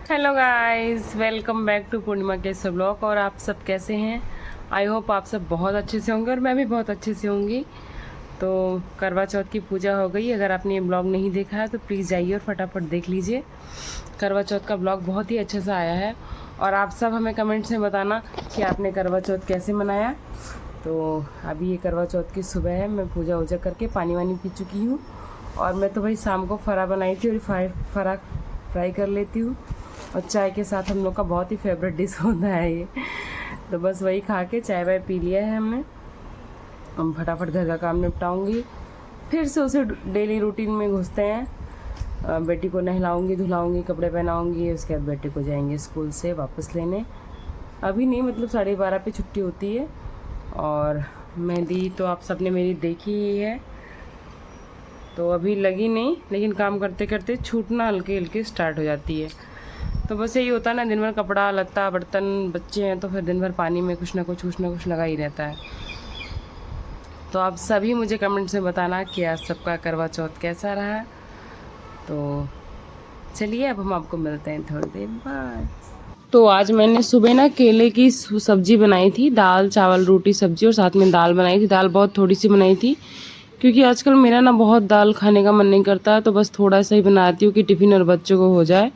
Hello guys, welcome back to Purnima के blog. और आप सब कैसे हैं? आई होप आप सब बहुत अच्छे से होंगे और मैं भी बहुत अच्छे से होंगी। तो करवा चौथ की पूजा हो गई। अगर आपने ये ब्लॉग नहीं देखा है तो प्लीज़ जाइए और फटाफट देख लीजिए। करवा चौथ का ब्लॉग बहुत ही अच्छे से आया है और आप सब हमें कमेंट्स में बताना कि आपने करवा चौथ कैसे मनाया। तो अभी ये करवा चौथ की सुबह है, मैं पूजा वूजा करके पानी वानी पी चुकी हूँ। और मैं तो भाई शाम को फरा बनाई थी और फरा फ्राई कर लेती हूँ और चाय के साथ हम लोग का बहुत ही फेवरेट डिश होता है ये। तो बस वही खा के चाय वाय पी लिया है हमने। हम फटाफट घर का काम निपटाऊंगी, फिर से उसे डेली रूटीन में घुसते हैं। बेटी को नहलाऊंगी, धुलाऊंगी, कपड़े पहनाऊंगी, उसके बाद बेटे को जाएंगे स्कूल से वापस लेने। अभी नहीं, मतलब 12:30 पे छुट्टी होती है। और मेहंदी तो आप सबने मेरी देखी ही है, तो अभी लगी नहीं, लेकिन काम करते करते छूटना हल्के हल्के स्टार्ट हो जाती है। तो बस यही होता है ना, दिन भर कपड़ा लत्ता बर्तन, बच्चे हैं तो फिर दिन भर पानी में कुछ ना कुछ लगा ही रहता है। तो आप सभी मुझे कमेंट्स में बताना कि आज सबका करवा चौथ कैसा रहा। तो चलिए अब हम आपको मिलते हैं थोड़ी देर बाद। तो आज मैंने सुबह ना केले की सब्जी बनाई थी, दाल चावल रोटी सब्जी और साथ में दाल बनाई थी। दाल बहुत थोड़ी सी बनाई थी क्योंकि आजकल मेरा ना बहुत दाल खाने का मन नहीं करता, तो बस थोड़ा सा ही बनाती हूँ कि टिफ़िन और बच्चों को हो जाए।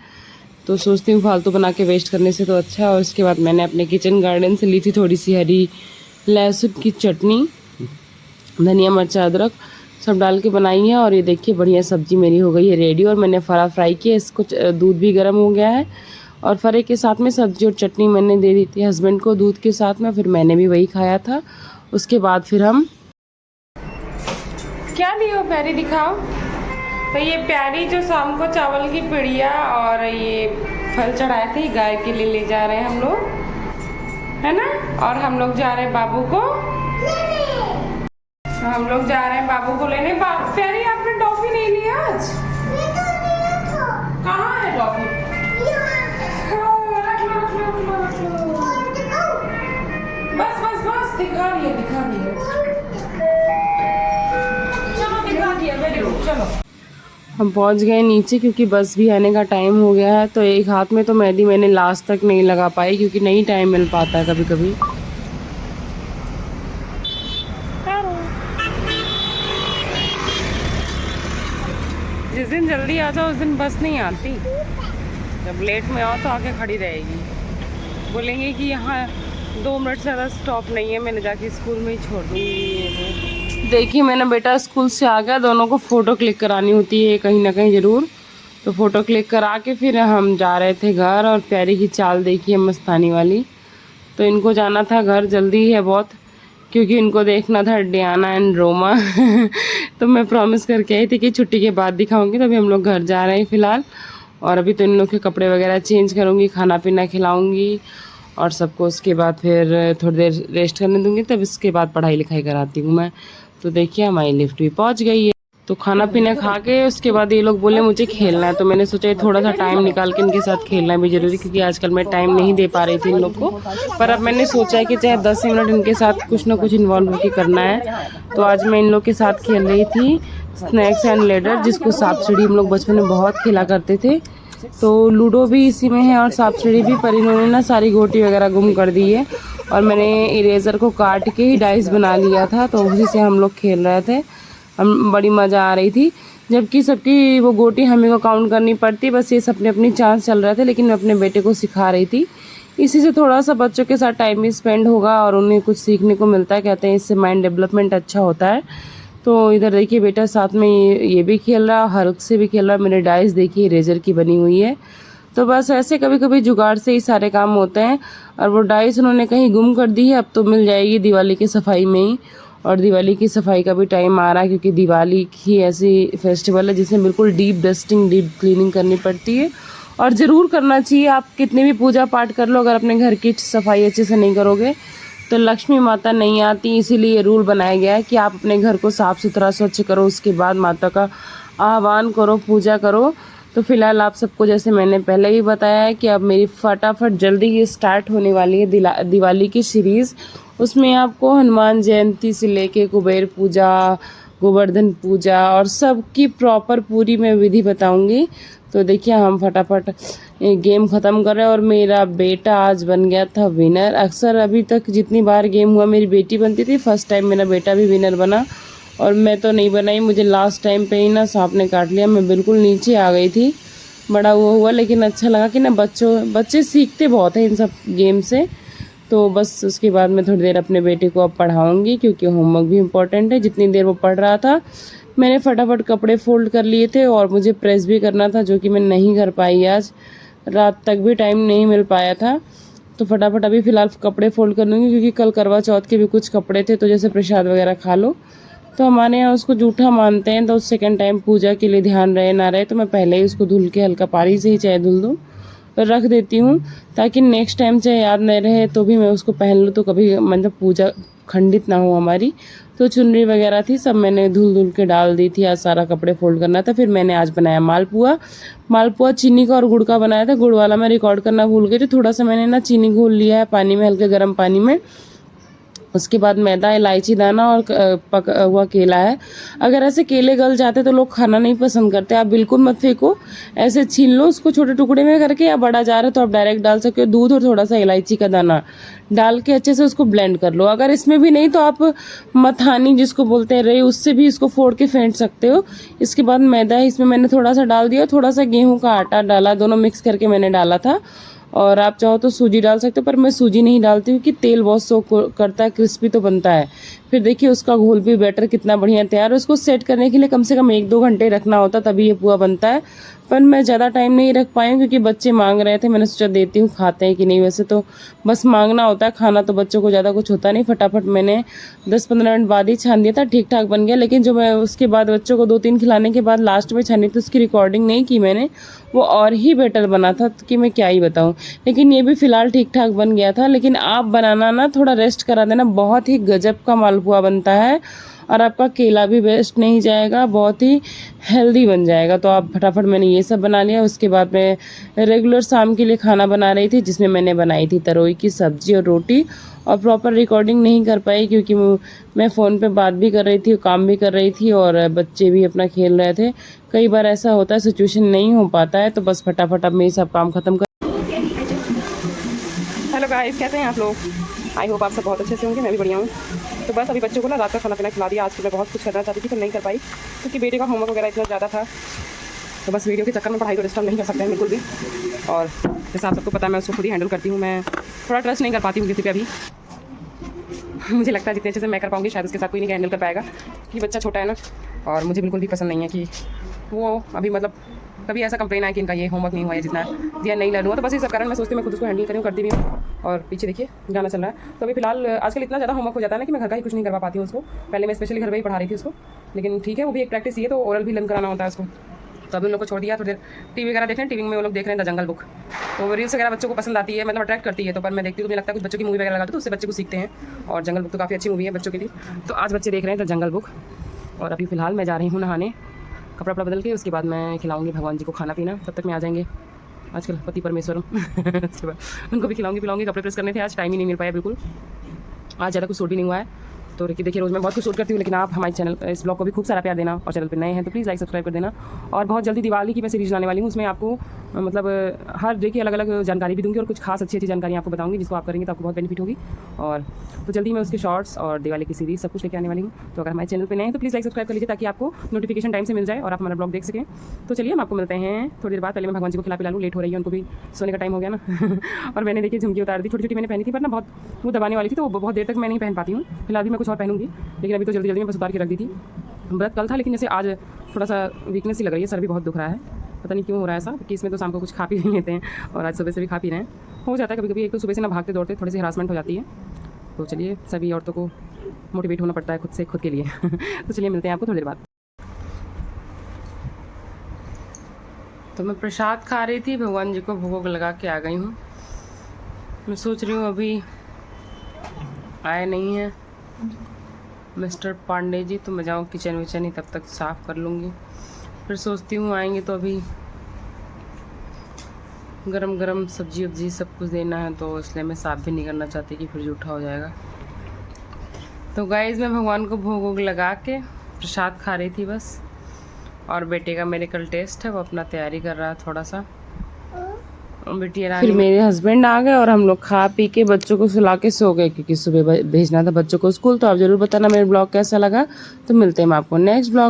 तो सोचती हूँ फालतू बना के वेस्ट करने से तो अच्छा है। और उसके बाद मैंने अपने किचन गार्डन से ली थी थोड़ी सी हरी लहसुन की चटनी, धनिया मिर्चा अदरक सब डाल के बनाई है। और ये देखिए बढ़िया सब्जी मेरी हो गई है रेडी। और मैंने फरा फ्राई किया, इसको दूध भी गर्म हो गया है और फरे के साथ में सब्जी और चटनी मैंने दे दी थी हस्बैंड को दूध के साथ में, फिर मैंने भी वही खाया था। उसके बाद फिर हम क्या लियो प्यारी दिखाओ। तो ये प्यारी जो शाम को चावल की पिड़िया और ये फल चढ़ाए थे, गाय के लिए ले जा रहे हैं हम लोग, है ना। और हम लोग जा रहे हैं बाबू को, तो हम लोग जा रहे हैं बाबू को लेने। प्यारी आपने टॉफी नहीं लिया आज? कहाँ है टॉफी? बस बस बस दिखा रही है चलो। हम पहुंच गए नीचे क्योंकि बस भी आने का टाइम हो गया है। तो एक हाथ में तो मेहंदी मैंने लास्ट तक नहीं लगा पाई क्योंकि नहीं टाइम मिल पाता है कभी कभी। जिस दिन जल्दी आ जाओ उस दिन बस नहीं आती, जब लेट में आओ तो आके खड़ी रहेगी, बोलेंगे कि यहाँ 2 मिनट से ज़्यादा स्टॉप नहीं है, मैंने जाके स्कूल में ही छोड़ दूँगी। देखिए मेरा बेटा स्कूल से आ गया, दोनों को फ़ोटो क्लिक करानी होती है कहीं ना कहीं ज़रूर। तो फ़ोटो क्लिक करा के फिर हम जा रहे थे घर। और प्यारी की चाल देखिए मस्तानी वाली। तो इनको जाना था घर, जल्दी है बहुत क्योंकि इनको देखना था डियाना एंड रोमा। तो मैं प्रॉमिस करके आई थी कि छुट्टी के बाद दिखाऊंगी। तो अभी हम लोग घर जा रहे हैं फ़िलहाल। और अभी तो इन लोग के कपड़े वगैरह चेंज करूँगी, खाना पीना खिलाऊँगी और सबको। उसके बाद फिर थोड़ी देर रेस्ट करने दूँगी, तब इसके बाद पढ़ाई लिखाई कराती हूँ मैं। तो देखिए हमारी लिफ्ट भी पहुँच गई है। तो खाना पीना खा के उसके बाद ये लोग बोले मुझे खेलना है, तो मैंने सोचा थोड़ा सा टाइम निकाल के इनके साथ खेलना भी ज़रूरी, क्योंकि आजकल मैं टाइम नहीं दे पा रही थी इन लोग को। पर अब मैंने सोचा है कि चाहे 10 मिनट इनके साथ कुछ ना कुछ इन्वॉल्व होकर करना है। तो आज मैं इन लोग के साथ खेल रही थी स्नैक्स एंड लेडर, जिसको सांप सीढ़ी हम लोग बचपन में बहुत खेला करते थे। तो लूडो भी इसी में है और सांप सीढ़ी भी, पर इन्होंने ना सारी गोटी वगैरह गुम कर दी है। और मैंने इरेजर को काट के ही डाइस बना लिया था, तो उसी से हम लोग खेल रहे थे। हम बड़ी मज़ा आ रही थी, जबकि सबकी वो गोटी हमें को काउंट करनी पड़ती, बस ये अपने अपनी चांस चल रहे थे। लेकिन मैं अपने बेटे को सिखा रही थी, इसी से थोड़ा सा बच्चों के साथ टाइम भी स्पेंड होगा और उन्हें कुछ सीखने को मिलता है। कहते हैं इससे माइंड डेवलपमेंट अच्छा होता है। तो इधर देखिए बेटा साथ में ये भी खेल रहा, हल्क से भी खेल रहा। मेरे डाइस देखिए रेजर की बनी हुई है। तो बस ऐसे कभी कभी जुगाड़ से ही सारे काम होते हैं। और वो डाइस उन्होंने कहीं गुम कर दी है, अब तो मिल जाएगी दिवाली की सफाई में ही। और दिवाली की सफाई का भी टाइम आ रहा है, क्योंकि दिवाली की ऐसी फेस्टिवल है जिसमें बिल्कुल डीप डस्टिंग, डीप क्लीनिंग करनी पड़ती है। और ज़रूर करना चाहिए। आप कितनी भी पूजा पाठ कर लो, अगर अपने घर की सफाई अच्छे से नहीं करोगे तो लक्ष्मी माता नहीं आती। इसीलिए ये रूल बनाया गया है कि आप अपने घर को साफ़ सुथरा स्वच्छ करो, उसके बाद माता का आह्वान करो, पूजा करो। तो फिलहाल आप सबको जैसे मैंने पहले ही बताया है कि अब मेरी फटाफट जल्दी ही स्टार्ट होने वाली है दिवाली की सीरीज़। उसमें आपको हनुमान जयंती से लेके कुबेर पूजा, गोवर्धन पूजा और सबकी प्रॉपर पूरी मैं विधि बताऊंगी। तो देखिए हम फटाफट गेम ख़त्म कर रहे हैं और मेरा बेटा आज बन गया था विनर। अक्सर अभी तक जितनी बार गेम हुआ मेरी बेटी बनती थी, फर्स्ट टाइम मेरा बेटा भी विनर बना और मैं तो नहीं बनाई। मुझे लास्ट टाइम पे ही ना सांप ने काट लिया, मैं बिल्कुल नीचे आ गई थी। बड़ा वो हुआ, लेकिन अच्छा लगा कि ना बच्चे सीखते बहुत हैं इन सब गेम से। तो बस उसके बाद मैं थोड़ी देर अपने बेटे को अब पढ़ाऊँगी, क्योंकि होमवर्क भी इम्पोर्टेंट है। जितनी देर वो पढ़ रहा था मैंने फटाफट कपड़े फोल्ड कर लिए थे और मुझे प्रेस भी करना था, जो कि मैं नहीं कर पाई। आज रात तक भी टाइम नहीं मिल पाया था, तो फटाफट अभी फ़िलहाल कपड़े फोल्ड कर लूँगी, क्योंकि कल करवा चौथ के भी कुछ कपड़े थे। तो जैसे प्रसाद वगैरह खा लो, तो हमारे यहाँ उसको जूठा मानते हैं, तो सेकंड टाइम पूजा के लिए ध्यान रहे ना रहे, तो मैं पहले ही उसको धुल के हल्का पानी से ही चाहे धुल दूँ रख देती हूँ, ताकि नेक्स्ट टाइम चाहे याद नहीं रहे तो भी मैं उसको पहन लूँ, तो कभी मतलब पूजा खंडित ना हो हमारी। तो चुनरी वगैरह थी सब मैंने धुल के डाल दी थी। आज सारा कपड़े फोल्ड करना था। फिर मैंने आज बनाया मालपुआ चीनी का और गुड़ का बनाया था। गुड़ वाला मैं रिकॉर्ड करना भूल गई थी। थोड़ा सा मैंने ना चीनी घोल लिया है पानी में, हल्के गर्म पानी में। उसके बाद मैदा, इलायची दाना और पका हुआ केला है। अगर ऐसे केले गल जाते तो लोग खाना नहीं पसंद करते। आप बिल्कुल मत फेंको, ऐसे छील लो उसको छोटे टुकड़े में करके, या बड़ा जा रहा है तो आप डायरेक्ट डाल सकते हो। दूध और थोड़ा सा इलायची का दाना डाल के अच्छे से उसको ब्लेंड कर लो। अगर इसमें भी नहीं तो आप मथानी जिसको बोलते हैं रई, उससे भी इसको फोड़ के फेंट सकते हो। इसके बाद मैदा इसमें मैंने थोड़ा सा डाल दिया, थोड़ा सा गेहूँ का आटा डाला, दोनों मिक्स करके मैंने डाला था। और आप चाहो तो सूजी डाल सकते हो, पर मैं सूजी नहीं डालती हूँ कि तेल बहुत सोक करता है, क्रिस्पी तो बनता है। फिर देखिए उसका घोल भी बैटर कितना बढ़िया तैयार है। उसको सेट करने के लिए कम से कम 1-2 घंटे रखना होता, तभी ये पुआ बनता है। पर मैं ज़्यादा टाइम नहीं रख पाई हूँ, क्योंकि बच्चे मांग रहे थे। मैंने सोचा देती हूँ, खाते हैं कि नहीं। वैसे तो बस मांगना होता है, खाना तो बच्चों को ज़्यादा कुछ होता नहीं। फटाफट मैंने 10-15 मिनट बाद ही छान दिया था, ठीक ठाक बन गया। लेकिन जो मैं उसके बाद बच्चों को 2-3 खिलाने के बाद लास्ट में छानी थी, उसकी रिकॉर्डिंग नहीं की मैंने। वो और ही बेटर बना था कि मैं क्या ही बताऊँ। लेकिन ये भी फ़िलहाल ठीक ठाक बन गया था। लेकिन आप बनाना ना थोड़ा रेस्ट करा देना, बहुत ही गजब का मालपुआ बनता है और आपका केला भी वेस्ट नहीं जाएगा, बहुत ही हेल्दी बन जाएगा। तो आप फटाफट, मैंने ये सब बना लिया। उसके बाद मैं रेगुलर शाम के लिए खाना बना रही थी, जिसमें मैंने बनाई थी तरोई की सब्ज़ी और रोटी। और प्रॉपर रिकॉर्डिंग नहीं कर पाई, क्योंकि मैं फ़ोन पे बात भी कर रही थी, काम भी कर रही थी और बच्चे भी अपना खेल रहे थे। कई बार ऐसा होता है, सिचुएशन नहीं हो पाता है। तो बस फटाफट अब मैं ये सब काम ख़त्म कर। हेलो गाइस, कैसे हैं आप लोग? आई होप आप सब बहुत अच्छे से होंगे, मैं भी बढ़िया हूँ। तो बस अभी बच्चों को ना रात का खाना पीना खिला दिया। आज तो मैं बहुत कुछ करना चाहती थी, पर नहीं कर पाई, क्योंकि बेटे का होमवर्क वगैरह इतना ज़्यादा था। तो बस वीडियो के चक्कर में पढ़ाई को डिस्टर्ब नहीं कर सकते हैं बिल्कुल भी। और जैसे आप सबको पता है, मैं उसको खुद ही हैंडल करती हूँ। मैं थोड़ा ट्रस्ट नहीं कर पाती हूँ किसी पे अभी। मुझे लगता है जितने अच्छे से मैं कर पाऊँगी, शायद उसके साथ कोई नहीं हैंडल कर पाएगा, कि बच्चा छोटा है ना। और मुझे बिल्कुल भी पसंद नहीं है कि वो अभी मतलब कभी ऐसा कंप्लेन आया कि इनका ये होमवर्क नहीं हुआ है, जितना दिया नहीं लर्न हुआ। तो बस इस कारण मैं सोचती हूँ मैं खुद उसको हैंडल करूँ, करती भी हूँ। और पीछे देखिए गाना चल रहा है। तो अभी फिलहाल आजकल इतना ज़्यादा होमवर्क हो जाता है ना, कि मैं घर का ही कुछ नहीं करवा पाती हूँ उसको। पहले मैं स्पेशली घर में ही पढ़ा रही थी उसको, लेकिन ठीक है, वो भी एक प्रैक्टिस ही है। तो ओरल भी लर्न कराना होता है उसको। तो अभी उन लोग को छोड़ दिया, थोड़ी देर टीवी वगैरह देख रहे हैं। टीवी में वो लोग देख रहे हैं द जंगल बुक। तो रील्स वगैरह बच्चों को पसंद आती है, मतलब अट्रैक्ट करती है। तो पर मैं देखती हूँ तो मुझे लगता है कुछ बच्चों की मूवी वगैरह लगाते तो उससे बच्चे को सीखते हैं। और जंगल बुक तो काफ़ी अच्छी मूवी है बच्चों के लिए। तो आज बच्चे देख रहे हैं द जंगल बुक। और अभी फ़िलहाल मैं जा रही हूँ नहाने, कपड़ा वपड़ा बदल के। उसके बाद मैं खिलाऊंगी भगवान जी को खाना पीना। तब तक में आ जाएंगे आजकल पति परमेश्वरम। उसके बाद उनको भी खिलाऊंगी पिलाऊंगी। कपड़े प्रेस करने थे, आज टाइम ही नहीं मिल पाया बिल्कुल। आज ज़्यादा कुछ शूट भी नहीं हुआ है। तो देखिए रोज़ मैं बहुत कुछ शूट करती हूँ, लेकिन आप हमारे चैनल इस ब्लॉग को भी खूब सारा प्यार देना। और चैनल पे नए हैं तो प्लीज़ लाइक सब्सक्राइब कर देना। और बहुत जल्दी दिवाली की मैं सीरीज लाने वाली हूँ, उसमें आपको मतलब हर डे की अलग अलग जानकारी भी दूँगी और कुछ खास अच्छी जानकारी आपको बताऊँगी, जिसको आप करेंगे तो आपको बहुत बेनिफिट होगी। और तो जल्दी मैं उसके शॉर्ट्स और दिवाली की सीरीज सब कुछ लेके आने वाली हूँ। तो अगर हमारे चैनल पे नए हैं तो प्लीज़ लाइक सब्सक्राइब कर लीजिए, ताकि आपको नोटिफिकेशन टाइम से मिल जाए और आप हमारा ब्लॉग देख सकें। तो चलिए हम आपको मिलते हैं थोड़ी देर बाद। पहले मैं भगवान जी को खिला पिला लूँ, लेट हो रही है, उनको भी सोने का टाइम हो गया ना। और मैंने देखिए झुमकी उतार दी, छोटी छोटी मैंने पहनी थी, पर ना बहुत वो दबाने वाली थी, तो बहुत देर तक मैं नहीं पहन पाती हूँ। फिलहाल भी मैं कुछ और पहनूंगी, लेकिन अभी तो जल्दी जल्दी मैं बस उतार के रख दी थी। व्रत कल था, लेकिन जैसे आज थोड़ा सा वीकनेस ही लग रही है, सर भी बहुत दुख रहा है, पता नहीं क्यों हो रहा है ऐसा। कि इसमें तो शाम को कुछ खा पी लेते हैं, और आज सुबह से भी खा पी रहे हैं। हो जाता है कभी कभी, एक तो सुबह से ना भागते दौड़ते थोड़ी सी हरासमेंट हो जाती है। तो चलिए, सभी औरतों को मोटिवेट होना पड़ता है खुद से, खुद के लिए। तो चलिए मिलते हैं आपको थोड़ी देर बाद। तो मैं प्रसाद खा रही थी, भगवान जी को भोग लगा के आ गई हूँ। मैं सोच रही हूँ अभी आए नहीं हैं मिस्टर पांडे जी, तो मैं जाऊँ किचन विचन ही तब तक साफ़ कर लूँगी। फिर सोचती हूँ आएंगे तो अभी गरम गरम सब्जी वब्जी सब कुछ देना है, तो इसलिए मैं साफ़ भी नहीं करना चाहती कि फिर जूठा हो जाएगा। तो गाइज़ मैं भगवान को भोग वोग लगा के प्रसाद खा रही थी बस। और बेटे का मेरे कल टेस्ट है, वो अपना तैयारी कर रहा है थोड़ा सा। बिटिया फिर मेरे हस्बैंड आ गए और हम लोग खा पी के बच्चों को सुला के सो गए, क्योंकि सुबह भेजना था बच्चों को स्कूल। तो आप जरूर बताना मेरे ब्लॉग कैसा लगा। तो मिलते हैं हम आपको नेक्स्ट ब्लॉग।